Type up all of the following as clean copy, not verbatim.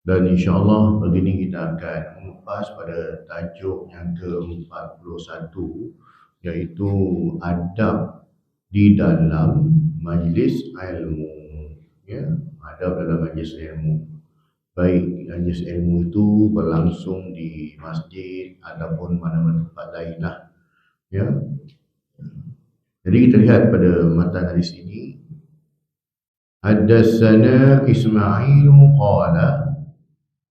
Dan insyaAllah pagi ini kita akan mengupas pada tajuk yang ke-41, iaitu adab di dalam majlis ilmu. Ya, adab dalam majlis ilmu. Baik majlis ilmu itu berlangsung di masjid ataupun mana-mana tempat lain lah. Ya. Jadi kita lihat pada matan hadis ini. Haddatsana Ismail qala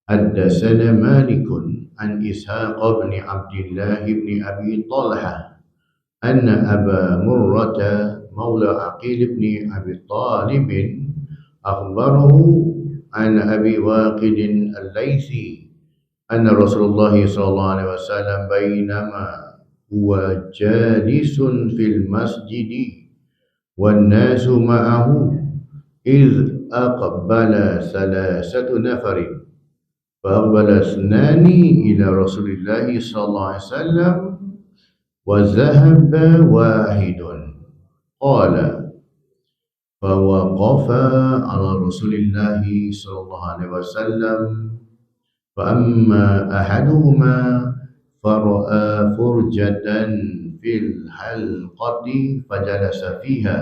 حدثنا مالك عن إسحاق بن عبد الله بن أبي طلحة أن أبا مرة مولى عقيل بن أبي طالب أخبره عن أبي واقد الليثي أن رسول الله صلى الله عليه وسلم بينما هو جالس في المسجد والناس معه إذ أقبل ثلاثة نفر فأقبل اثنان إلى رسول الله صلى الله عليه وسلم وذهب واحد قال فوقف على رسول الله صلى الله عليه وسلم فأما أحدهما فرأى فرجة في الحلقة فجلس فيها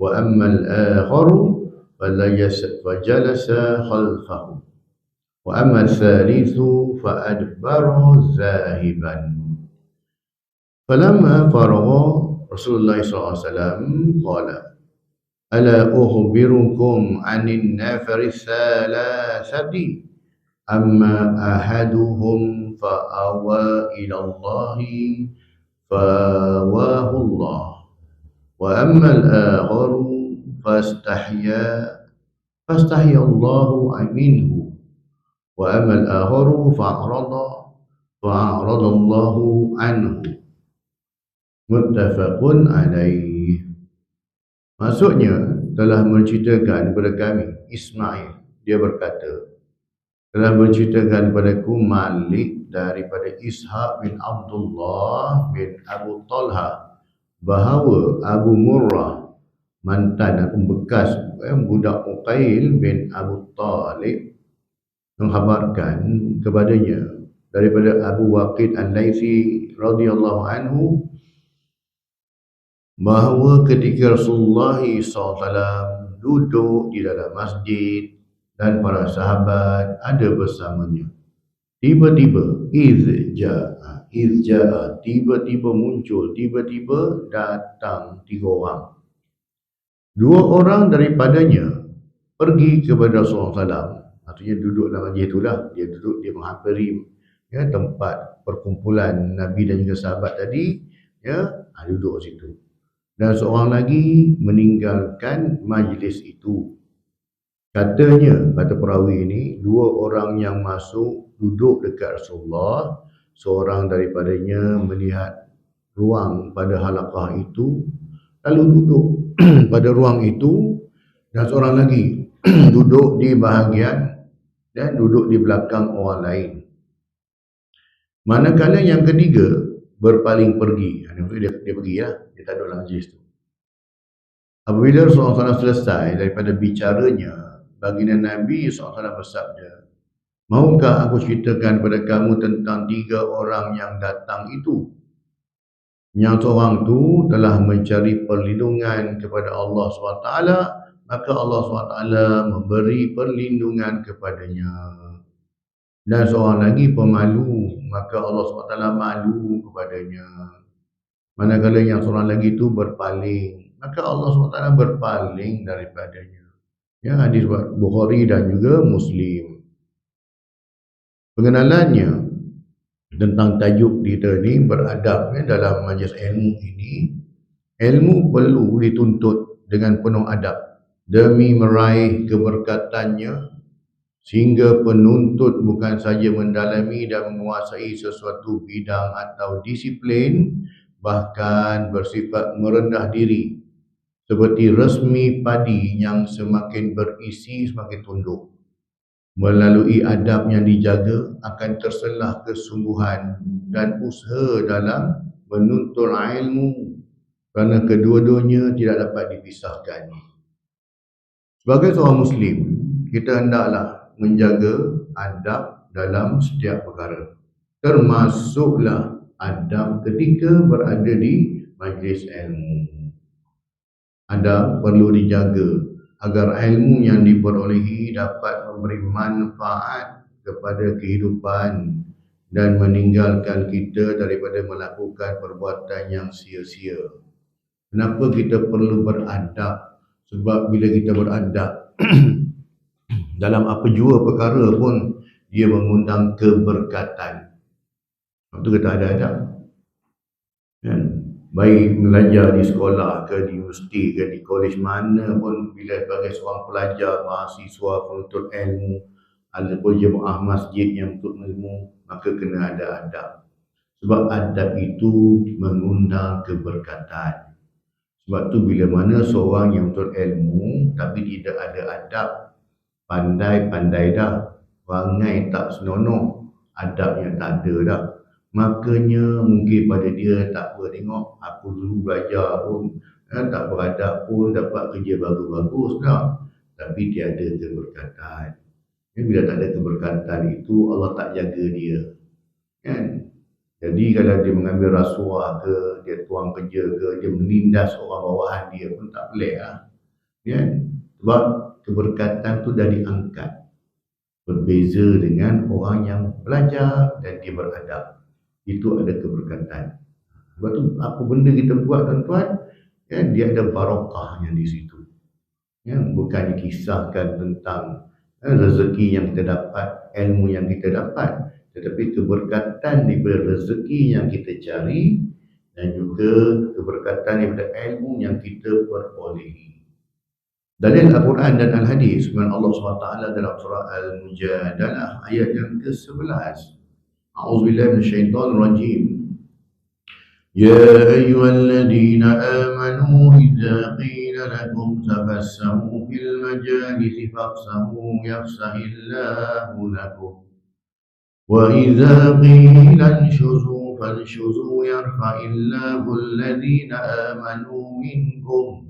وأما الآخر فجلس خلفه وأما الثالث فأدبر ذاهبا فلما فرغ رسول الله صلى الله عليه وسلم قال ألا أخبركم عن النفر الثلاثة أما أحدهم فأوى إلى الله فآواه الله وأما الآخر فاستحيا الله منه وأما الآخر فأعرض الله عنه muttafaqun alaih. Maksudnya telah menceritakan kepada kami Ismail, dia berkata telah menceritakan kepadaku Malik daripada Ishaq bin Abdullah bin Abu Talha bahawa Abu Murrah mantan atau bekas budak Uqail bin Abu Talib mengkhabarkan kepadanya daripada Abu Waqid Al-Laythi radhiyallahu anhu bahawa ketika Rasulullah SAW duduk di dalam masjid dan para sahabat ada bersamanya, tiba-tiba tiba-tiba muncul, tiba-tiba datang 3 orang. 2 orang daripadanya pergi kepada Rasulullah SAW. Artinya duduk dalam majlis itulah, dia duduk, dia menghampiri tempat perkumpulan Nabi dan juga sahabat tadi, duduk di situ. Dan seorang lagi meninggalkan majlis itu. Katanya, kata perawi ini, 2 orang yang masuk duduk dekat Rasulullah, seorang daripadanya melihat ruang pada halaqah itu, lalu duduk pada ruang itu, dan seorang lagi duduk di bahagian dan duduk di belakang orang lain. Manakala yang ketiga berpaling pergi, dia pergi dia tak duduk dalam majlis itu. Apabila Rasulullah SAW selesai daripada bicaranya, baginda Nabi SAW bersabda, maukah aku ceritakan kepada kamu tentang 3 orang yang datang itu? Yang seorang itu telah mencari perlindungan kepada Allah SWT, maka Allah SWT memberi perlindungan kepadanya. Dan seorang lagi pemalu, maka Allah SWT malu kepadanya. Manakala yang seorang lagi itu berpaling, maka Allah SWT berpaling daripadanya. Hadis Bukhari dan juga Muslim. Pengenalannya tentang tajuk kita ni beradab dalam majlis ilmu ini. Ilmu perlu dituntut dengan penuh adab demi meraih keberkatannya, sehingga penuntut bukan saja mendalami dan menguasai sesuatu bidang atau disiplin, bahkan bersifat merendah diri, seperti resmi padi yang semakin berisi semakin tunduk. Melalui adab yang dijaga akan terselah kesungguhan dan usaha dalam menuntut ilmu, kerana kedua-duanya tidak dapat dipisahkan. Sebagai seorang Muslim, kita hendaklah menjaga adab dalam setiap perkara. Termasuklah adab ketika berada di majlis ilmu. Adab perlu dijaga agar ilmu yang diperolehi dapat memberi manfaat kepada kehidupan dan meninggalkan kita daripada melakukan perbuatan yang sia-sia. Kenapa kita perlu beradab? Sebab bila kita beradab dalam apa jua perkara pun dia mengundang keberkatan. Itu kita ada adab. Kan? Baik belajar di sekolah ke di universiti ke di kolej mana pun, bila sebagai seorang pelajar, mahasiswa, penuntut ilmu ataupun jemaah masjid yang menuntut ilmu, maka kena ada adab. Sebab adab itu mengundang keberkatan. Sebab tu bila mana seorang yang menuntut ilmu tapi tidak ada adab, pandai-pandai dah, perangai tak senonoh, adabnya tak ada dah, makanya mungkin pada dia tak apa, tengok aku dulu belajar pun tak beradab pun dapat kerja bagus-bagus dah, tapi tiada keberkatan. Bila tak ada keberkatan itu, Allah tak jaga dia, kan? Jadi kalau dia mengambil rasuah ke, dia tuang kerja ke, dia menindas orang bawahan dia pun tak pelik lah, kan? Sebab keberkatan tu dah diangkat. Berbeza dengan orang yang belajar dan dia beradab, itu ada keberkatan. Sebab tu apa benda kita buat tuan-tuan, kan, dia ada barakahnya di situ. Ya, bukan dikisahkan tentang rezeki yang kita dapat, ilmu yang kita dapat, tetapi keberkatan daripada rezeki yang kita cari dan juga keberkatan daripada ilmu yang kita perolehi. Dalil Al-Quran dan Al-Hadis firman Allah SWT dalam surah Al-Mujadalah ayat yang ke-11. A'udzubillahi minasyaitonir rajim. Ya ayyuhalladzina amanu idza qila lakum tafassahu fil majalisi fafsahu yafsahillahu lakum wa idza qila anshuzu fanshuzu yarfa'illahu alladhina amanu minkum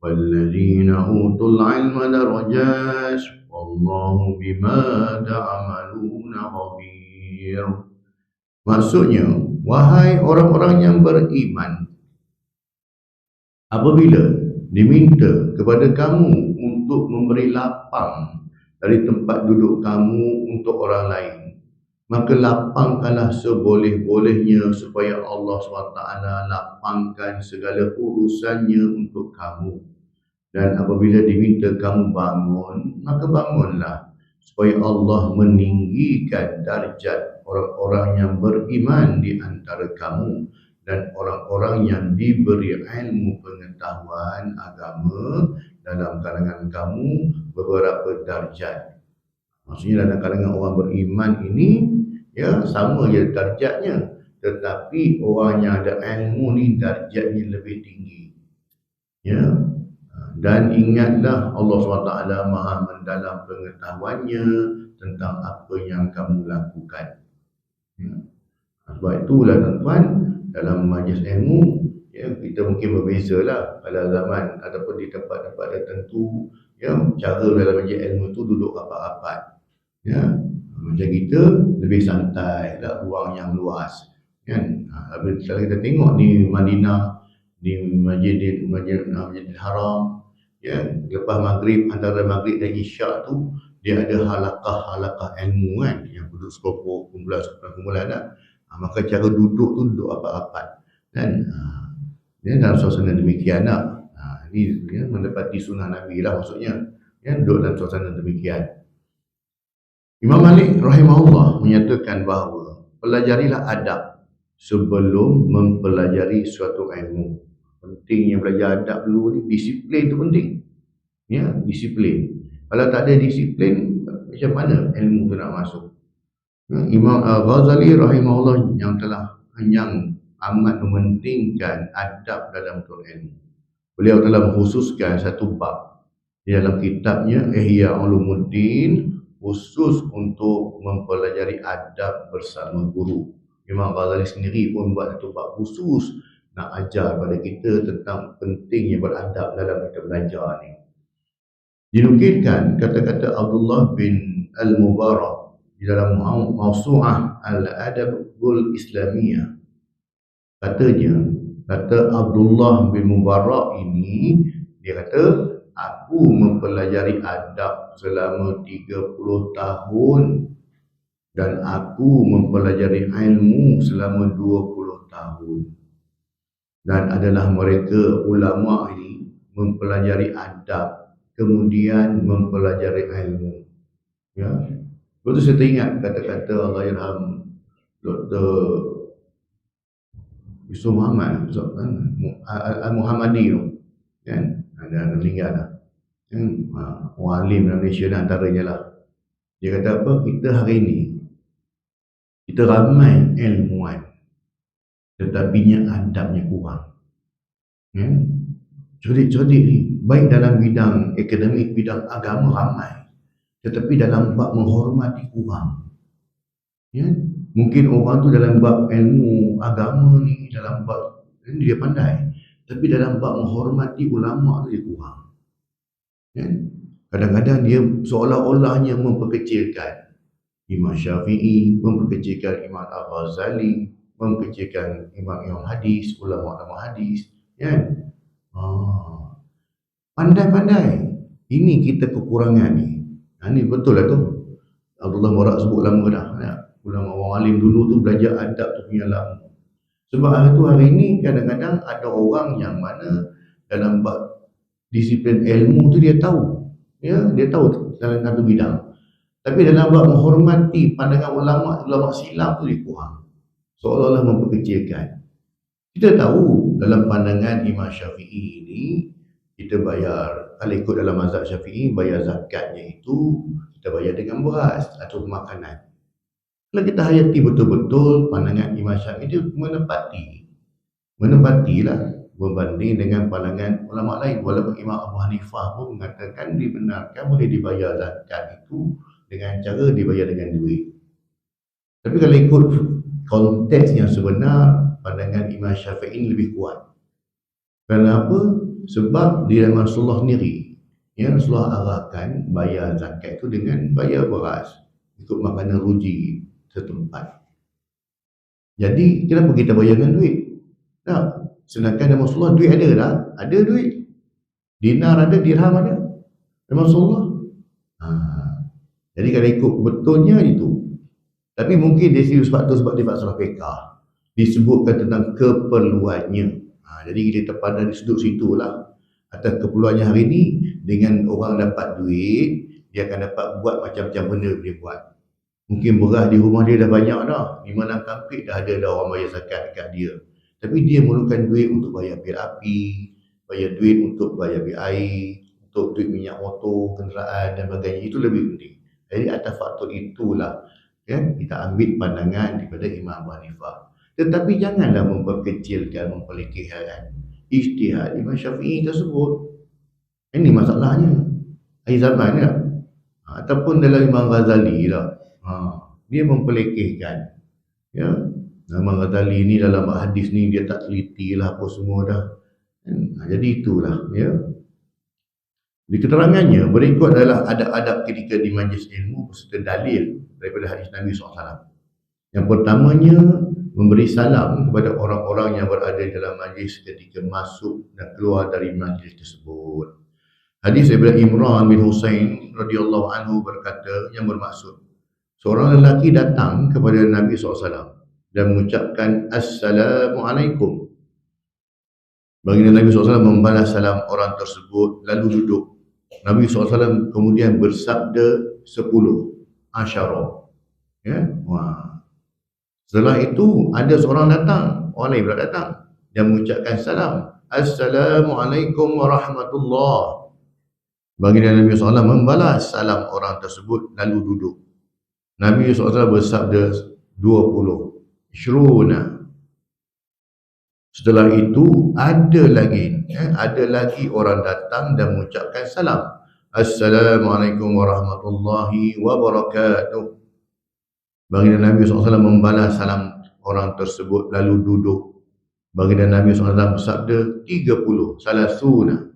والذين أوتوا العلم درجات والله بما تعملون خبير. Maksudnya, wahai orang-orang yang beriman, apabila diminta kepada kamu untuk memberi lapang dari tempat duduk kamu untuk orang lain, maka lapangkanlah seboleh-bolehnya supaya Allah SWT lapangkan segala urusannya untuk kamu. Dan apabila diminta kamu bangun, maka bangunlah supaya Allah meninggikan darjat orang-orang yang beriman di antara kamu dan orang-orang yang diberi ilmu pengetahuan agama dalam kalangan kamu beberapa darjat. Maksudnya dalam kalangan orang beriman ini, ya, sama je darjatnya, tetapi orang yang ada ilmu ni darjatnya lebih tinggi. Ya. Dan ingatlah Allah SWT maha mendalam pengetahuannya tentang apa yang kamu lakukan. Ya. Sebab itulah tuan-tuan, dalam majlis ilmu, ya, kita mungkin berbezalah pada zaman ataupun di tempat-tempat tertentu, ya, cara dalam majlis ilmu tu duduk rapat-rapat. Ya, macam kita lebih santai, tak ruang yang luas, kan? Kalau kita tengok di Madinah, di Masjidil Haram, ya, lepas maghrib, antara maghrib dan isyak tu dia ada halaqah ilmu, kan, yang duduk sekopok kumpulan dah. Maka cara duduk tu duduk rapat-rapat, kan? Dia dalam suasana demikian lah. Ini ya, mendapati sunnah Nabi lah maksudnya, ya, duduk dalam suasana demikian. Imam Malik rahimahullah menyatakan bahawa pelajarilah adab sebelum mempelajari suatu ilmu. Pentingnya belajar adab dulu ni, disiplin tu penting. Ya, disiplin. Kalau tak ada disiplin, macam mana ilmu tu nak masuk? Ya, Imam Al-Ghazali rahimahullah yang amat mementingkan adab dalam ilmu. Beliau telah mengkhususkan satu bab di dalam kitabnya Ihya Ulumuddin khusus untuk mempelajari adab bersama guru. Imam Ghazali sendiri pun buat satu bab khusus nak ajar kepada kita tentang pentingnya beradab dalam kita belajar ni. Dinukilkan kata-kata Abdullah bin Al-Mubarak di dalam Mawsu'ah Al-Adabul Islamiyah. Kata Abdullah bin Mubarak ini, dia kata, aku mempelajari adab selama 30 tahun dan aku mempelajari ilmu selama 20 tahun. Dan adalah mereka ulama ini mempelajari adab, kemudian mempelajari ilmu. Ya. Lepas tu saya teringat kata-kata Allahyarham Dr. Yusuf Muhammad Al-Muhammadi tu, kan? Ada meninggal dah. Orang alim dalam Malaysia dan antaranya lah. Dia kata apa? Kita hari ni, kita ramai ilmuwan, tetapinya adabnya kurang. Cerdik-cerdik ni, baik dalam bidang akademik, bidang agama ramai, tetapi dalam bab menghormati kurang. Mungkin orang tu dalam bab ilmu agama ni, dalam bab ini dia pandai, tapi dalam bab menghormati ulama tu dia kurang. Kadang-kadang dia seolah-olahnya memperkecilkan Imam Syafi'i, memperkecilkan Imam Al-Ghazali, memperkecilkan imam hadis, ulama-ulama hadis. Pandai-pandai. Ini kita kekurangan ni. Ini betul lah tu. Abdullah Mubarak sebut lama dah. Ulama orang alim dulu tu belajar adab tu punya lama. Sebab hari ni kadang-kadang ada orang yang mana dalam bab disiplin ilmu tu dia tahu. Dia tahu dalam satu bidang. Tapi dalam bab menghormati pandangan ulama silam tu dia kurang. Seolah-olah memperkecilkan. Kita tahu dalam pandangan Imam Syafi'i ini, kita bayar, kalau ikut dalam mazhab Syafi'i, bayar zakatnya itu kita bayar dengan beras atau makanan. Kalau kita hayati betul-betul pandangan Imam Syafi'i, dia menempatilah berbanding dengan pandangan ulama lain. Walaupun Imam Abu Hanifah pun mengatakan dibenarkan boleh dibayar zakat itu dengan cara dibayar dengan duit. Tapi kalau ikut konteks yang sebenar, pandangan Imam Syafi'i ini lebih kuat. Kenapa? Sebab di dalam Rasulullah sendiri, Rasulullah arahkan bayar zakat itu dengan bayar beras, ikut makanan ruji setempat. Jadi kenapa kita bayar dengan duit? Sedangkan dalam Rasulullah duit ada dah, ada duit. Dinar ada, dirham ada. Dalam Rasulullah. Jadi kalau ikut betulnya itu. Tapi mungkin dia sebab dia masalah fiqh. Disebutkan tentang keperluannya. Jadi kita terpandang di sudut situ lah. Atas keperluannya hari ini, dengan orang dapat duit, dia akan dapat buat macam-macam benda dia buat. Mungkin beras di rumah dia dah banyak dah. 5-6 kampik dah ada dah orang bayar zakat dekat dia. Tapi dia memerlukan duit untuk bayar bil api, bayar duit untuk bayar bil air, untuk duit minyak motor, kenderaan dan sebagainya. Itu lebih penting. Jadi atas faktor itulah kita ambil pandangan daripada Imam Abu Hanifah. Tetapi janganlah memperkecilkan, memperlekehkan ijtihad Imam Syafi'i tersebut. Ini masalahnya. Akhir zaman ya. Ataupun dalam Imam Ghazali lah. Dia memperlekehkan. Imam Ghazali ni dalam hadis ni dia tak teliti lah apa semua dah. Jadi itulah di keterangannya berikut adalah adab-adab ketika di majlis ilmu beserta dalil daripada hadis Nabi SAW. Yang pertamanya, memberi salam kepada orang-orang yang berada dalam majlis ketika masuk dan keluar dari majlis tersebut. Hadis daripada Imran bin Husain radhiyallahu anhu berkata, yang bermaksud, seorang lelaki datang kepada Nabi SAW dan mengucapkan Assalamualaikum. Baginda Nabi SAW membalas salam orang tersebut lalu duduk. Nabi SAW kemudian bersabda 10 asyara. Setelah itu ada seorang datang, orang lain pula datang dan mengucapkan salam, Assalamualaikum warahmatullahi. Baginda Nabi SAW membalas salam orang tersebut lalu duduk. Nabi SAW bersabda 20 Ishruna. Setelah itu ada lagi orang datang dan mengucapkan salam, Assalamualaikum warahmatullahi wabarakatuh. Baginda Nabi SAW membalas salam orang tersebut lalu duduk. Baginda Nabi SAW bersabda 30 salasuna.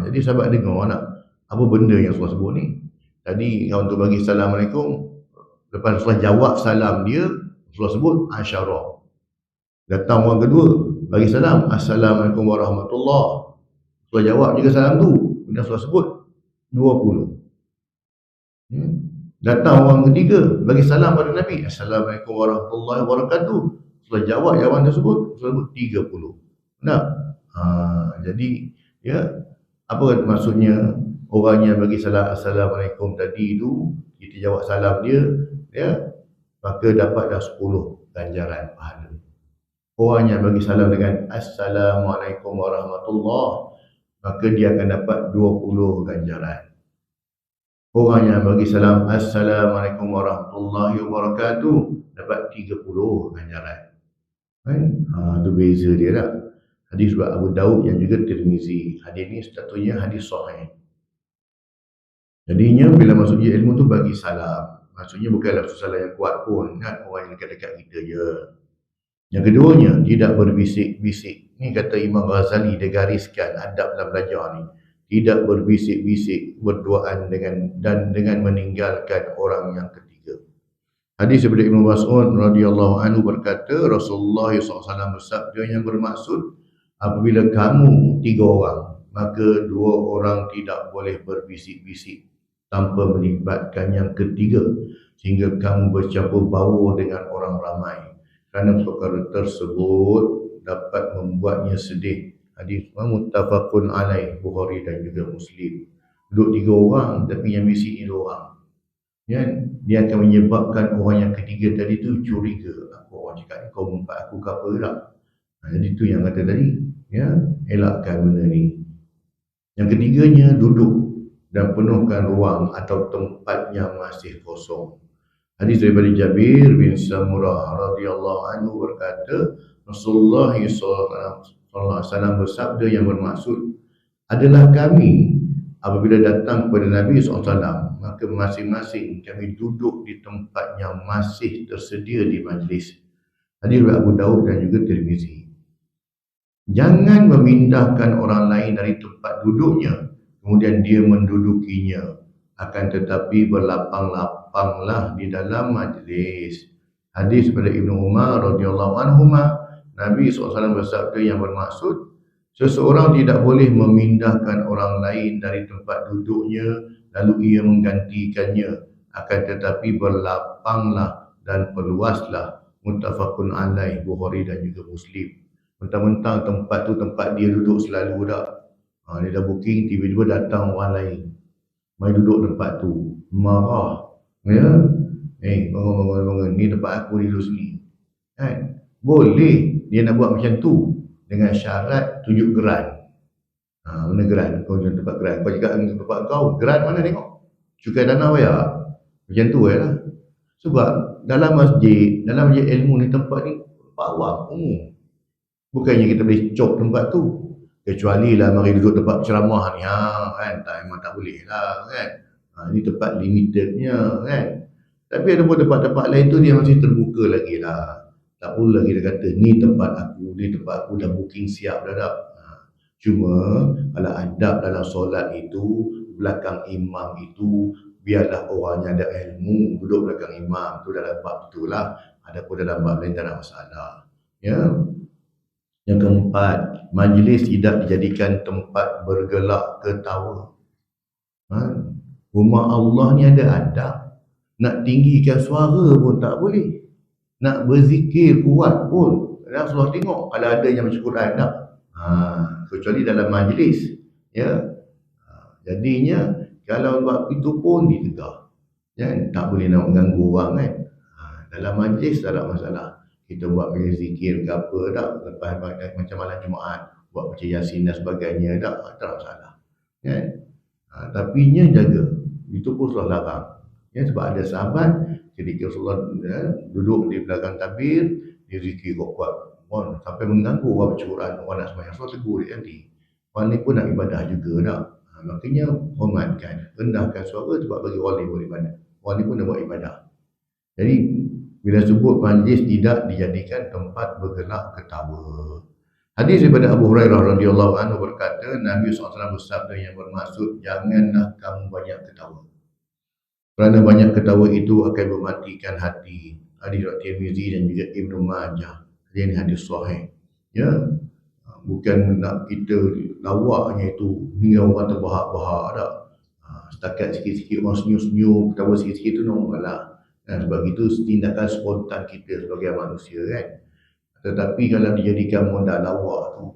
Jadi sahabat dengar nak, Apa benda yang Rasulullah sebut ni? Tadi kawan tu bagi Assalamualaikum, lepas Rasulullah jawab salam dia, Rasulullah sebut asyara. Datang orang kedua, bagi salam, Assalamualaikum warahmatullahi. Rasulullah jawab juga salam tu, kemudian Rasulullah sebut 20. Datang orang ketiga, bagi salam pada Nabi, Assalamualaikum warahmatullahi wabarakatuh. Rasulullah jawab jawapan tersebut, Rasulullah sebut 30. Nah, jadi ya, apa maksudnya orang yang bagi salam Assalamualaikum tadi itu, kita jawab salam dia, ya, maka dapat dah 10 ganjaran pahala. Orang yang bagi salam dengan Assalamualaikum warahmatullahi, maka dia akan dapat 20 ganjaran. Orang yang bagi salam Assalamualaikum warahmatullahi wabarakatuh dapat 30 ganjaran. Kan? Itu beza dia tak? Hadis riwayat Abu Daud yang juga Tirmizi. Hadis ni statusnya hadis sahih. Jadinya bila masuk ilmu tu bagi salam, maksudnya bukanlah salam yang kuat pun, kan? Orang yang dekat-dekat kita je. Yang keduanya, tidak berbisik-bisik. Ni kata Imam Ghazali, dia gariskan adab dalam belajar ni. Tidak berbisik-bisik berduaan dengan meninggalkan orang yang ketiga. Hadis daripada Ibnu Mas'ud radhiyallahu anhu berkata, Rasulullah SAW bersabda yang bermaksud, apabila kamu 3 orang, maka 2 orang tidak boleh berbisik-bisik tanpa melibatkan yang ketiga, sehingga kamu bercampur baur dengan orang ramai. Kerana perkara tersebut dapat membuatnya sedih. Hadis muttafaqun alaih, Bukhari dan juga Muslim. Duduk 3 orang tapi yang bisik ni 2 orang. Ya, dia akan menyebabkan orang yang ketiga tadi tu curiga. Aku orang cakap ni kau mempat aku ke apa tak? Jadi tu yang kata tadi, ya, elakkan benda ni. Yang ketiganya, duduk dan penuhkan ruang atau tempat yang masih kosong. Hadis daripada Jabir bin Samurah radhiyallahu anhu berkata, Rasulullah SAW bersabda yang bermaksud, adalah kami apabila datang kepada Nabi SAW, maka masing-masing kami duduk di tempat yang masih tersedia di majlis. Hadis riwayat Abu Daud dan juga Tirmizi. Jangan memindahkan orang lain dari tempat duduknya, kemudian dia mendudukinya. Akan tetapi berlapang-lapanglah di dalam majlis. Hadis daripada Ibnu Umar radhiyallahu anhuma, Nabi SAW bersabda yang bermaksud, seseorang tidak boleh memindahkan orang lain dari tempat duduknya lalu ia menggantikannya, akan tetapi berlapanglah dan perluaslah. Muttafaqun alaih, Bukhari dan juga Muslim. Mentang-mentang tempat tu tempat dia duduk selalu dah. Dia dah booking, tiba-tiba datang orang lain, mai duduk tempat tu, marah, ya, bangun, ni tempat aku duduk sini, kan? Boleh dia nak buat macam tu dengan syarat tunjuk geran. Mana geran? Kau tunjuk tempat geran. Kau cakap tempat kau, geran mana tengok? Cukai dana bayar. Macam tu lah. Sebab dalam masjid ilmu ni, tempat ni bawah umum. Bukannya kita boleh cop tempat tu. Kecuali lah mari duduk tempat ceramah ni, kan? Memang tak boleh lah, kan? Ini tempat limitednya, kan? Tapi ada pun tempat-tempat lain tu dia masih terbuka lagi lah. Tak perlu lagi dia kata, ni tempat aku dah booking siap dah. Cuma kalau adab dalam solat itu, belakang imam itu, biarlah orang yang ada ilmu duduk belakang imam. Itu dalam bab itulah. Adapun dalam bab lain tak ada masalah. Ya. Yang keempat, majlis tidak dijadikan tempat bergelak ketawa. Rumah Allah ni ada adab. Nak tinggikan suara pun tak boleh. Nak berzikir kuat pun, Rasulullah tengok kalau ada yang baca Quran tak. Kecuali dalam majlis, ya. Jadinya kalau buat itu pun ditegur. Ya, tak boleh nak mengganggu orang, kan. Dalam majlis tak ada masalah. Kita buat majlis zikir ke apa tak, lepas macam malam Jumaat buat baca Yasin dan sebagainya tak ada masalah. Kan. Tapi nya jaga. Itu pun Rasulullah larang. Ya, sebab ada sahabat ketika Rasulullah duduk di belakang tabir, dia zikir kuat-kuat, sampai mengganggu orang baca Quran, orang nak sembahyang. Rasulullah tegur dia nanti. Orang ni pun nak ibadah juga tak. Makanya hormatkan, rendahkan suara sebab bagi orang ni buat ibadah. Orang ni pun nak buat ibadah. Jadi bila sebut majlis tidak dijadikan tempat bergelak ketawa. Hadis daripada Abu Hurairah radhiyallahu anhu berkata, Nabi SAW bersabda yang bermaksud, janganlah kamu banyak ketawa. Kerana banyak ketawa itu akan mematikan hati. Hadis riwayat Tirmizi dan juga Ibnu Majah. Ini hadis sahih. Ya, bukan nak kita lawaknya itu ni orang terbahak-bahak tak. Setakat sikit-sikit orang senyum-senyum, ketawa sikit-sikit tu normal lah. Sebab itu tindakan spontan kita sebagai manusia kan. Tetapi kalau dijadikan modal lawak tu,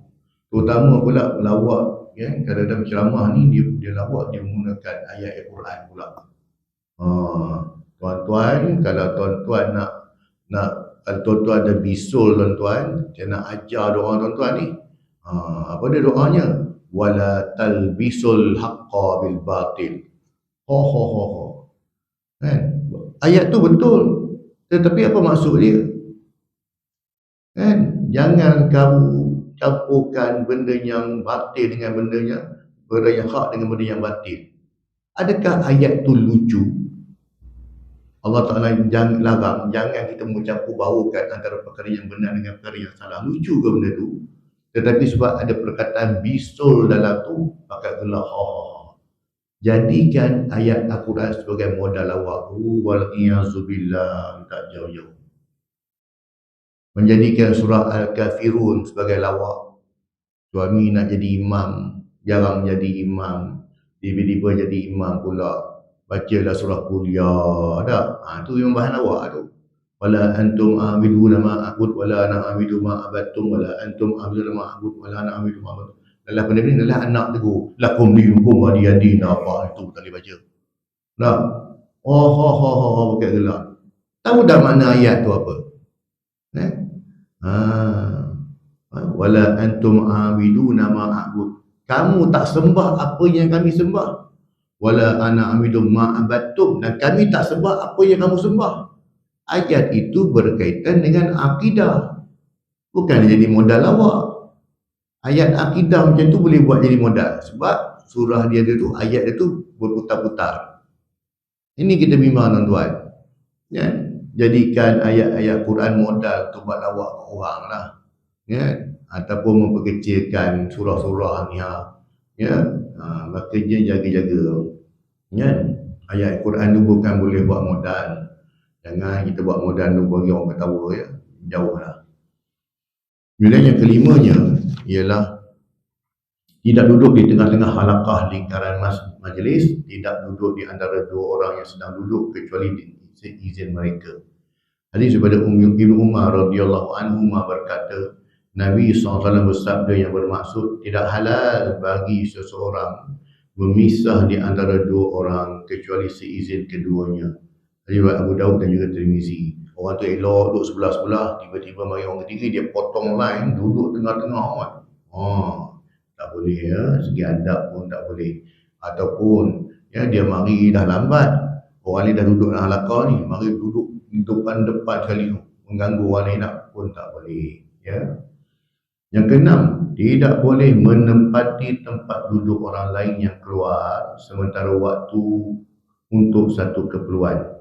terutama pula lawak ya, kadang-kadang ceramah ni dia lawak, dia menggunakan ayat Al-Quran pula. Tuan-tuan, kalau tuan-tuan nak kalau tuan-tuan ada bisul tuan-tuan, saya nak ajar doa tuan-tuan ni. Apa dia doanya? Wala talbisul haqqa bil batil. Ho. Kan? Ayat tu betul. Tetapi apa maksud dia? Kan? Jangan kamu campurkan benda yang batil dengan benda yang hak dengan benda yang batil. Adakah ayat tu lucu? Allah Ta'ala larang, jangan kita mencampur baurkan antara perkara yang benar dengan perkara yang salah. Lucu ke benda tu? Tetapi sebab ada perkataan bisul dalam tu, maka gelak jadikan ayat Al-Quran sebagai modal lawak. Wal-iyazubillah, tak jauh-jauh. Menjadikan surah Al-Kafirun sebagai lawak. Suami nak jadi imam, jarang jadi imam, tiba-tiba jadi imam pula. Bacalah surah Kuliah, tak? Itu yang bahan lawak tu. Wala antum a'biduna ma a'bud wala ana a'budu ma abattum wala antum a'biduna ma a'bud wala ana a'budu ma abattum. Dalam benda ni adalah anak tegur. Lakum dinukum waliyadina, apa itu tak boleh baca. Nah. Pakai gelak. Tahu dah makna ayat tu apa? Wala antum a'biduna ma a'bud. Kamu tak sembah apa yang kami sembah. Wala ana a'budu ma abattum, dan kami tak sembah apa yang kamu sembah. Ayat itu berkaitan dengan akidah, bukan jadi modal lawak. Ayat akidah macam tu boleh buat jadi modal, sebab surah dia tu, ayat dia tu berputar-putar. Ini kita bimbang tuan-tuan ya? Jadikan ayat-ayat Quran modal untuk buat lawak orang lah ya? Ataupun memperkecilkan surah-surah ni ya? Makanya jaga-jaga ya? Ayat Quran tu bukan boleh buat modal. Jangan kita buat modal tu bagi orang ketawa ya. Jauh lah. Kemudian yang kelimanya ialah tidak duduk di tengah-tengah halaqah lingkaran majlis, tidak duduk di antara dua orang yang sedang duduk kecuali izin mereka. Hadis daripada Ibnu Umar radhiyallahu anhu berkata, Nabi SAW bersabda yang bermaksud, tidak halal bagi seseorang memisah di antara dua orang kecuali seizin keduanya. Riwayat Abu Daud dan juga Tirmizi. Orang tu elok duduk sebelah-sebelah, tiba-tiba mari orang ketiga, dia potong line, duduk tengah-tengah orang. Tak boleh ya, segi adab pun tak boleh. Ataupun ya, dia mari dah lambat, orang lain dah duduk dalam halaqah ni, mari duduk depan-depan sekali tu, mengganggu orang lain pun tak boleh ya. Yang keenam, tidak boleh menempati tempat duduk orang lain yang keluar sementara waktu untuk satu keperluan.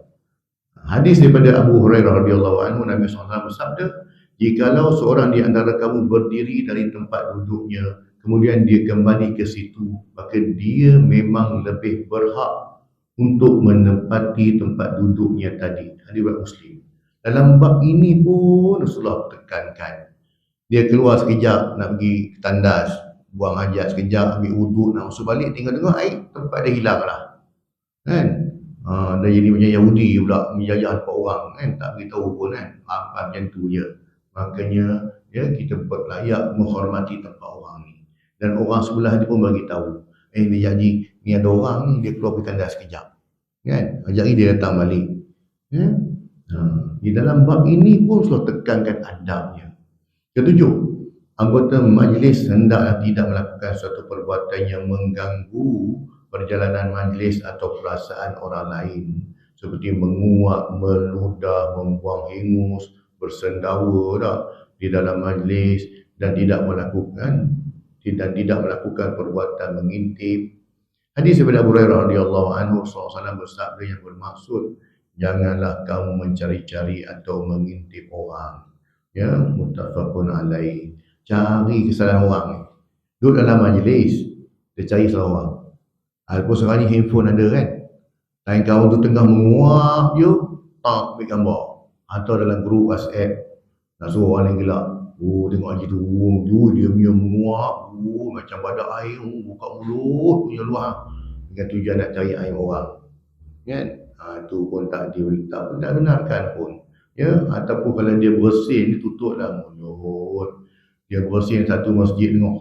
Hadis daripada Abu Hurairah radhiyallahu anhu, Nabi SAW bersabda, jikalau seorang di antara kamu berdiri dari tempat duduknya, kemudian dia kembali ke situ, maka dia memang lebih berhak untuk menempati tempat duduknya tadi. Hadis riwayat Muslim. Dalam bab ini pun Rasulullah tekankan. Dia keluar sekejap nak pergi tandas, buang hajat sekejap, ambil wuduk, nak masuk balik, tengok-tengok air, tempat dia hilang lah. Kan? Dah jadi macam Yahudi pula, menjajah tempat orang kan, tak beritahu pun kan. Macam tu je. Makanya ya, kita layak menghormati tempat orang ni. Dan orang sebelah dia pun bagi tahu, ni jadi ni ada orang ni, dia keluar pergi tandas sekejap. Kan? Hari dia datang balik. Ya? Di dalam bab ini pun Rasulullah tekankan adabnya. Ketujuh, anggota majlis hendaklah tidak melakukan suatu perbuatan yang mengganggu perjalanan majlis atau perasaan orang lain, seperti menguak, meludah, membuang hingus, bersendawa di dalam majlis, dan tidak melakukan perbuatan mengintip. Hadis daripada Abu Hurairah radhiyallahu anhu, SAW bersabda yang bermaksud, janganlah kamu mencari-cari atau mengintip orang. Ya, muttafaqun alaih. cari kesalahan orang ni. Duduk dalam majlis, dia cari kesalahan orang. Ataupun sekarang ni handphone ada kan, lain kawan tu tengah menguap je, tak ambil gambar. Atau dalam grup WhatsApp, nak suruh orang lain gelak. Tengok haji tu, dia punya menguap, macam badak air, buka mulut punya luar. Dengan tujuan nak cari air orang. Kan? Tu pun tak benarkan pun. Ya, ataupun kalau dia bersin, dia tutuplah mulut. Dia bersin satu masjid dengan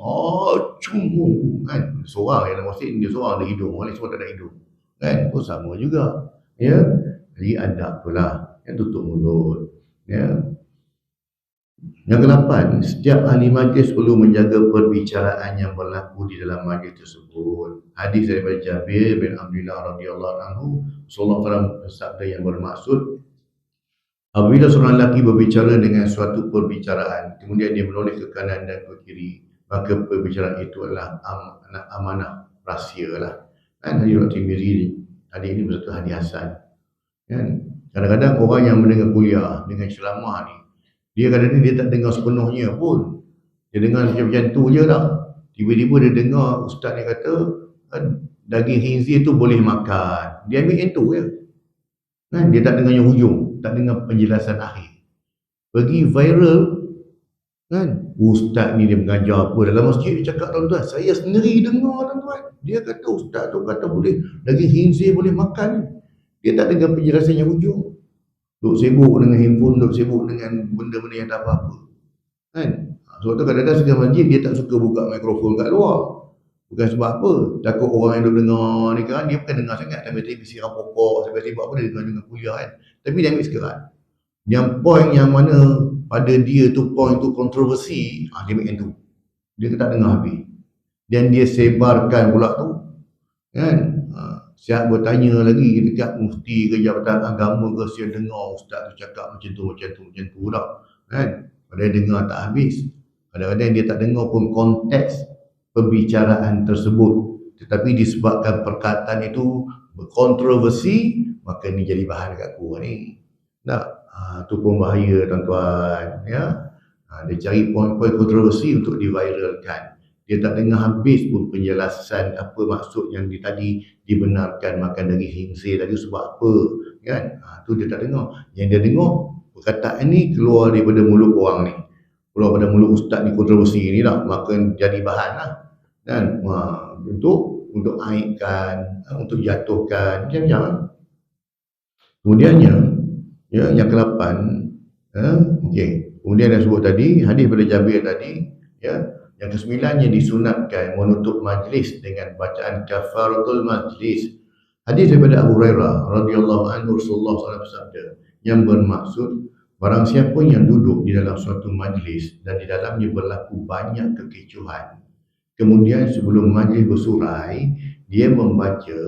kan? Seorang yang dalam masjid, dia seorang ada hidung, orang lain semua tak ada hidung. Kan? Pun sama juga. Ya, jadi adab tu lah, yang tutup mulut. Ya. Yang ke-8, setiap ahli majlis perlu menjaga perbicaraan yang berlaku di dalam majlis tersebut. Hadis daripada Jabir bin Abdullah radhiyallahu anhu, sallallahu alaihi wasallam bersabda yang bermaksud, apabila seorang lelaki berbicara dengan suatu perbicaraan, kemudian dia menoleh ke kanan dan ke kiri, maka perbicaraan itu adalah amanah rahsia lah. Kan hadis riwayat Tirmizi, hadis ini bersatu hadis hasan. Kan? Kadang-kadang orang yang mendengar kuliah dengan ceramah ni, dia kadang-kadang dia tak dengar sepenuhnya pun. Dia dengar macam tu je lah. Tiba-tiba dia dengar ustaz ni kata, daging khinzir tu boleh makan. Dia ambil yang tu je. Kan? Dia tak dengar yang hujung, tak dengar penjelasan akhir. Pergi viral, kan? Ustaz ni dia mengajar apa dalam masjid, dia cakap, tuan-tuan, saya sendiri dengar, tuan-tuan. Dia kata ustaz tu kata boleh, daging khinzir boleh makan. Dia tak dengar penjelasan yang hujung. Duk sibuk dengan handphone, duk sibuk dengan benda-benda yang tak apa-apa. Kan? Sebab tu kadang-kadang segala masjid dia tak suka buka mikrofon kat luar. Bukan sebab apa, takut orang yang duk dengar ni kan, dia bukan dengar sangat, tapi siram pokok, sampai sibuk apa dia dengar kuliah kan. Tapi dia ambil sekerat. Yang point yang mana pada dia tu point tu kontroversi, dia ambil yang tu. Dia tak dengar habis. Dan dia sebarkan pula tu. Kan? Siap bertanya lagi dekat mufti ke jabatan agama ke, siap dengar ustaz tu cakap macam tu tak. Kan? Padahal dengar tak habis. Kadang-kadang dia tak dengar pun konteks perbicaraan tersebut. Tetapi disebabkan perkataan itu berkontroversi, maka ni jadi bahan dekat aku ni. Tak? Tu pun bahaya tuan-tuan. Ya? Dia cari poin-poin kontroversi untuk diviralkan. Dia tak dengar habis pun penjelasan apa maksud yang tadi dibenarkan makan daging khinzir tadi sebab apa, kan? Tu dia tak dengar. Yang dia dengar perkataan ni keluar daripada mulut orang ni, keluar daripada mulut ustaz ni, kontroversi ni lah, maka jadi bahan lah, kan? Untuk aibkan, untuk jatuhkan, macam-macam. Kemudiannya, ya, yang ke-8, okey. Kemudian dia sebut tadi hadis pada Jabir tadi, ya. Yang ke-9 disunatkan menutup majlis dengan bacaan kafaratul majlis. Hadis daripada Abu Hurairah radhiyallahu anhu, Rasulullah SAW bersabda, yang bermaksud barang siapa yang duduk di dalam suatu majlis dan di dalamnya berlaku banyak kekecohan, kemudian sebelum majlis bersurai dia membaca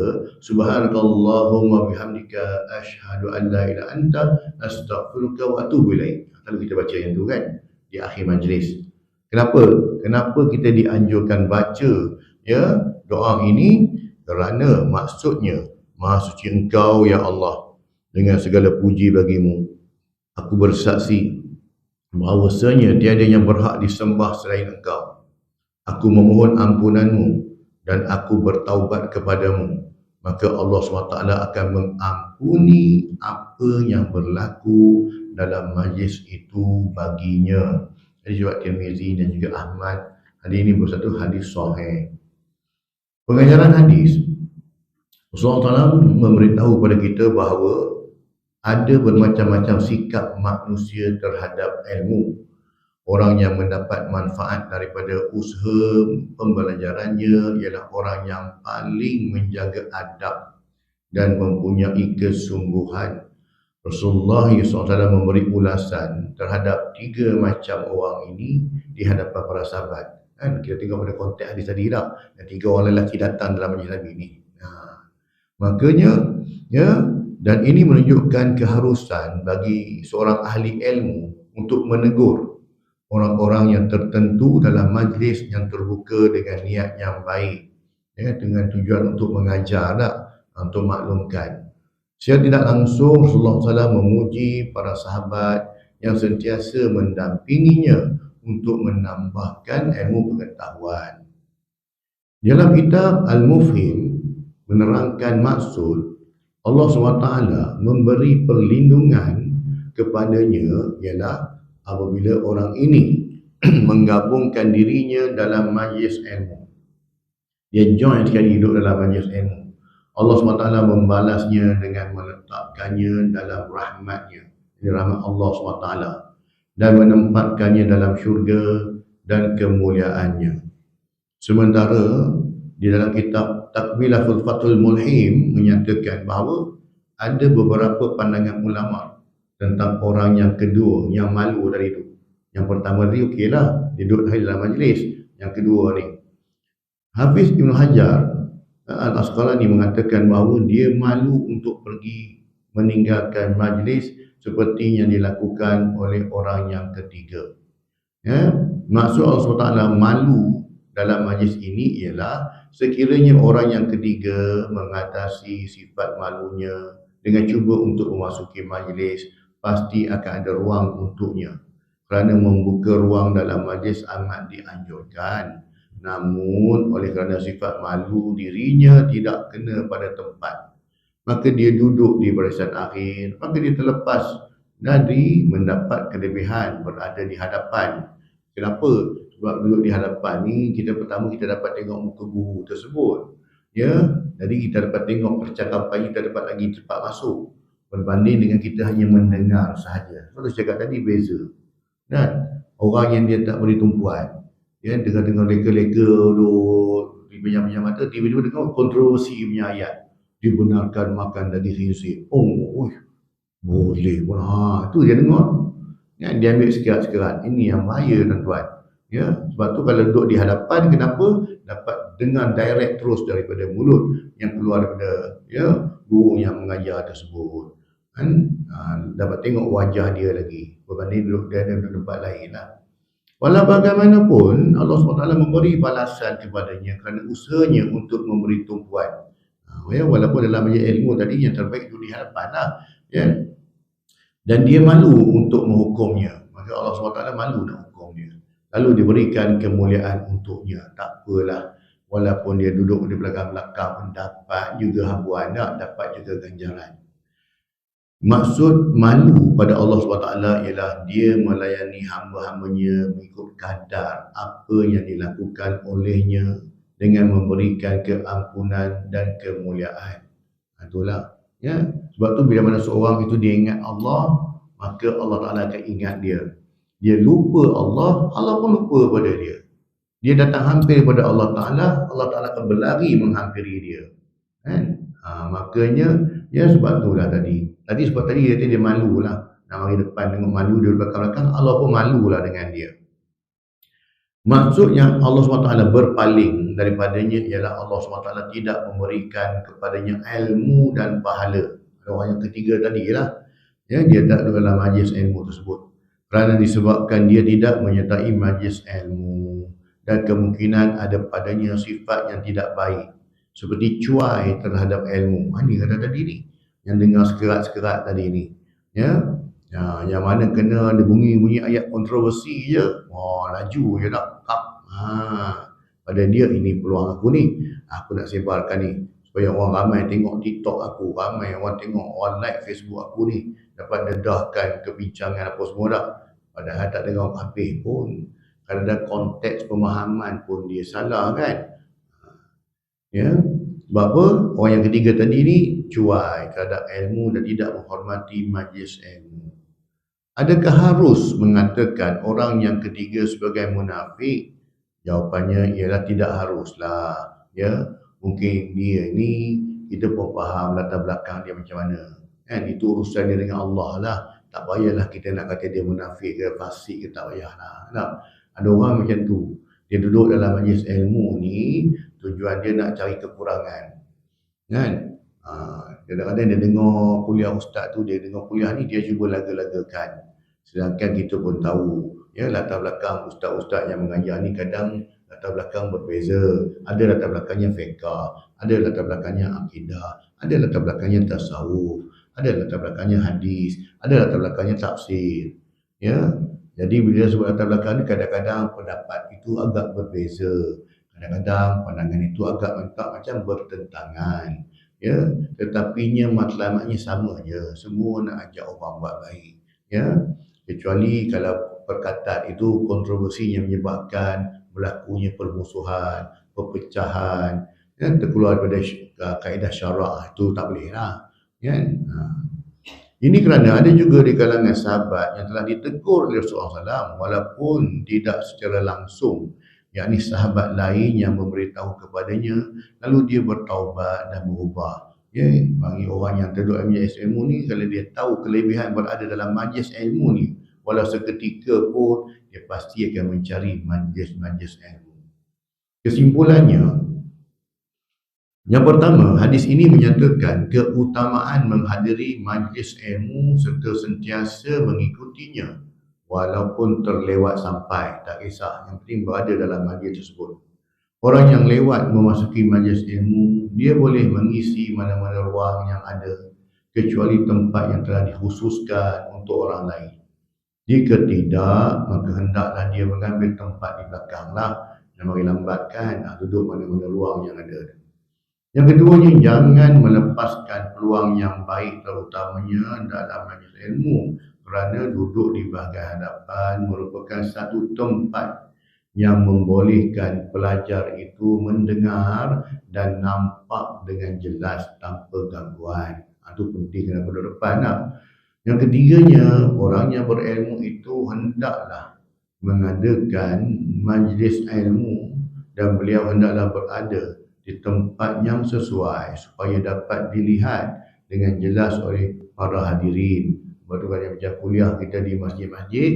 subhanakallahumma bihamdika asyhadu an la ilaha anta astaghfiruka wa atubu ilaik. Kalau kita baca yang tu kan di akhir majlis. Kenapa kita dianjurkan baca, ya, doa ini? Kerana maksudnya, Maha suci Engkau ya Allah, dengan segala puji bagimu. Aku bersaksi bahawasanya tiada yang berhak disembah selain Engkau. Aku memohon ampunanmu dan aku bertaubat kepadamu. Maka Allah SWT akan mengampuni apa yang berlaku dalam majlis itu baginya. Hadis riwayat Tirmizi dan juga Ahmad. Hadis ini bersatu hadis sahih. Pengajaran hadis, Rasulullah SAW memberitahu kepada kita bahawa ada bermacam-macam sikap manusia terhadap ilmu. Orang yang mendapat manfaat daripada usaha pembelajarannya ialah orang yang paling menjaga adab dan mempunyai kesungguhan. Rasulullah SAW memberi ulasan terhadap 3 macam orang ini di hadapan para sahabat. Kan? Kita tengok pada konteks hadis tadi dah. Yang 3 orang lelaki datang dalam majlis Nabi ni. Makanya, ya, dan ini menunjukkan keharusan bagi seorang ahli ilmu untuk menegur orang-orang yang tertentu dalam majlis yang terbuka dengan niat yang baik, ya, dengan tujuan untuk mengajar, untuk maklumkan. Secara tidak langsung Rasulullah SAW memuji para sahabat yang sentiasa mendampinginya untuk menambahkan ilmu pengetahuan. Dalam kitab Al-Mufhim menerangkan maksud Allah SWT memberi perlindungan kepadanya ialah apabila orang ini menggabungkan dirinya dalam majlis ilmu. Dia join sekali hidup dalam majlis ilmu. Allah SWT membalasnya dengan meletakkannya dalam rahmatnya, ini rahmat Allah SWT, dan menempatkannya dalam syurga dan kemuliaannya. Sementara di dalam kitab Takmilatul Fathul Mulhim menyatakan bahawa ada beberapa pandangan ulama tentang orang yang kedua yang malu dari itu. Yang pertama tadi okeylah, dia duduk dalam majlis. Yang kedua ni, Hafiz Ibn Hajar Al-Asqalani mengatakan bahawa dia malu untuk pergi meninggalkan majlis seperti yang dilakukan oleh orang yang ketiga. Maksud Allah SWT malu dalam majlis ini ialah sekiranya orang yang ketiga mengatasi sifat malunya dengan cuba untuk memasuki majlis, pasti akan ada ruang untuknya. Kerana membuka ruang dalam majlis amat dianjurkan. Namun oleh kerana sifat malu dirinya tidak kena pada tempat, maka dia duduk di barisan akhir, maka dia terlepas dari mendapat kelebihan berada di hadapan. Kenapa? Sebab duduk di hadapan ni, pertama kita dapat tengok muka guru tersebut. Jadi kita dapat tengok percakapan, kita dapat lagi cepat masuk. Berbanding dengan kita hanya mendengar sahaja. Kalau cakap tadi beza. Dan orang yang dia tak boleh tumpuan, dengar-dengar leka-leka duduk di banyak-banyak mata, tiba-tiba dengar kontroversi punya ayat. Dibenarkan makan daging khinzir. Boleh pun. Tu dia dengar. Dia ambil sekerat-sekerat. Ini yang bahaya tuan-tuan. Sebab tu kalau duduk di hadapan, kenapa? Dapat dengar direct terus daripada mulut yang keluar daripada guru yang mengajar tersebut. Dapat tengok wajah dia lagi berbanding duduk dia di tempat lain lah. Walau bagaimanapun Allah SWT memberi balasan kepadanya kerana usahanya untuk memberi tumpuan. Walaupun dalam majlis ilmu tadi yang terbaik itu di hadapan lah. Dan dia malu untuk menghukumnya, maka Allah SWT malu nak hukum dia. Lalu diberikan kemuliaan untuknya. Tak apalah, walaupun dia duduk di belakang-belakang pun dapat juga habuan, dapat juga ganjaran. Maksud malu pada Allah SWT ialah dia melayani hamba-hambanya mengikut kadar apa yang dilakukan olehnya dengan memberikan keampunan dan kemuliaan. Itulah. Sebab tu bila mana seorang itu dia ingat Allah, maka Allah Ta'ala akan ingat dia. Dia lupa Allah, Allah pun lupa pada dia. Dia datang hampir pada Allah Ta'ala, Allah Ta'ala akan berlari menghampiri dia. Makanya, sebab tu lah tadi sebab tadi dia malu lah. Nak mari depan tengok malu dia belakang-belakang, Allah pun malu lah dengan dia. Maksudnya Allah SWT berpaling daripadanya ialah Allah SWT tidak memberikan kepadanya ilmu dan pahala. Orang yang ketiga tadi lah, dia tak duduk dalam majlis ilmu tersebut kerana disebabkan dia tidak menyertai majlis ilmu dan kemungkinan ada padanya sifat yang tidak baik seperti cuai terhadap ilmu. Ini kata tadi ni yang dengar sekerat-sekerat tadi ni, yang mana kena ada bunyi-bunyi ayat kontroversi je, laju je tak. Pada dia, ini peluang aku ni, aku nak sebarkan ni supaya orang ramai tengok TikTok aku, ramai orang tengok, orang like Facebook aku ni, dapat dedahkan kebincangan apa semua dah. Padahal tak dengar habis pun, kadang-kadang konteks pemahaman pun dia salah kan. Sebab apa? Orang yang ketiga tadi ni cuai terhadap ilmu dan tidak menghormati majlis ilmu. Adakah harus mengatakan orang yang ketiga sebagai munafik? Jawapannya ialah tidak haruslah. Mungkin dia ni kita pun faham latar belakang dia macam mana. Itu urusan dia dengan Allah lah. Tak payahlah kita nak kata dia munafik ke fasik ke, tak payahlah. Ada orang macam tu. Dia duduk dalam majlis ilmu ni, tujuan dia nak cari kekurangan. Kadang-kadang dia dengar kuliah ustaz tu, dia dengar kuliah ni, dia cuba laga-lagakan. Sedangkan kita pun tahu, latar belakang ustaz-ustaz yang mengajar ni kadang latar belakang berbeza. Ada latar belakangnya fiqh, ada latar belakangnya akidah, ada latar belakangnya tasawuf, ada latar belakangnya hadis, ada latar belakangnya tafsir. Jadi bila sebut latar belakang ni, kadang-kadang pendapat itu agak berbeza. Kadang-kadang pandangan itu agak macam bertentangan. Ya, tetapinya matlamatnya sama je. Semua nak ajak orang buat baik. Ya, kecuali kalau perkataan itu kontroversi yang menyebabkan berlakunya permusuhan, perpecahan, ya, terkeluar daripada kaedah syarak, itu tak boleh lah. Ya. Ini kerana ada juga di kalangan sahabat yang telah ditegur oleh Rasulullah SAW walaupun tidak secara langsung, yakni sahabat lain yang memberitahu kepadanya, lalu dia bertaubat dan berubah. Ya, bagi orang yang duduk dalam majlis ilmu ni, kalau dia tahu kelebihan berada dalam majlis ilmu ni, walau seketika pun, dia pasti akan mencari majlis-majlis ilmu. Kesimpulannya, yang pertama, hadis ini menyatakan keutamaan menghadiri majlis ilmu serta sentiasa mengikutinya walaupun terlewat sampai, tak kisah, yang penting berada dalam majlis tersebut. Orang yang lewat memasuki majlis ilmu, dia boleh mengisi mana-mana ruang yang ada kecuali tempat yang telah dikhususkan untuk orang lain. Jika tidak, maka hendaklah dia mengambil tempat di belakanglah dan bagi lambatkan duduk mana-mana ruang yang ada. Yang keduanya, jangan melepaskan peluang yang baik terutamanya dalam majlis ilmu, kerana duduk di bahagian hadapan merupakan satu tempat yang membolehkan pelajar itu mendengar dan nampak dengan jelas tanpa gangguan. Itu penting kena duduk depan lah. Yang ketiganya, orang yang berilmu itu hendaklah mengadakan majlis ilmu dan beliau hendaklah berada di tempat yang sesuai supaya dapat dilihat dengan jelas oleh para hadirin. Sebab tu kalau macam kuliah kita di masjid-masjid,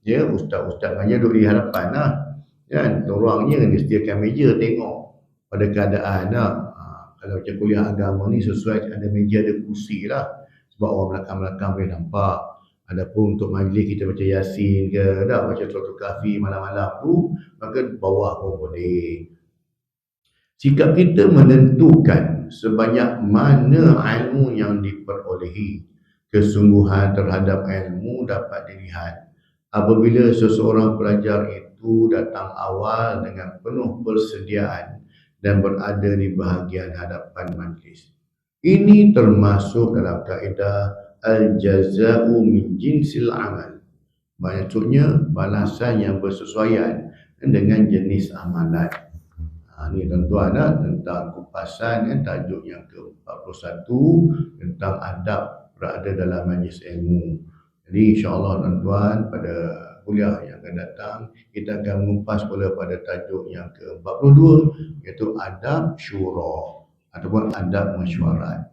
ya, ustaz-ustaz mengajar duduk di hadapan lah, kan, ruangnya dia sediakan meja tengok pada keadaan lah. Kalau macam kuliah agama ni sesuai ada meja, ada kursi lah, sebab orang belakang-belakang boleh nampak. Adapun untuk majlis kita baca Yasin ke, baca Suratul Kahfi malam-malam tu, maka bawah pun boleh. Sikap kita menentukan sebanyak mana ilmu yang diperolehi. Kesungguhan terhadap ilmu dapat dilihat apabila seseorang pelajar itu datang awal dengan penuh persediaan dan berada di bahagian hadapan majlis. Ini termasuk dalam kaedah al-jaza'u min jinsil amal. Maksudnya balasan yang bersesuaian dengan jenis amalan. Ini tuan-tuan tentang kupasan tajuk yang ke-41 tentang adab berada dalam majlis ilmu. Jadi insya-Allah tuan-tuan pada kuliah yang akan datang kita akan mengupas pula pada tajuk yang ke-42 iaitu adab syura ataupun adab mesyuarat.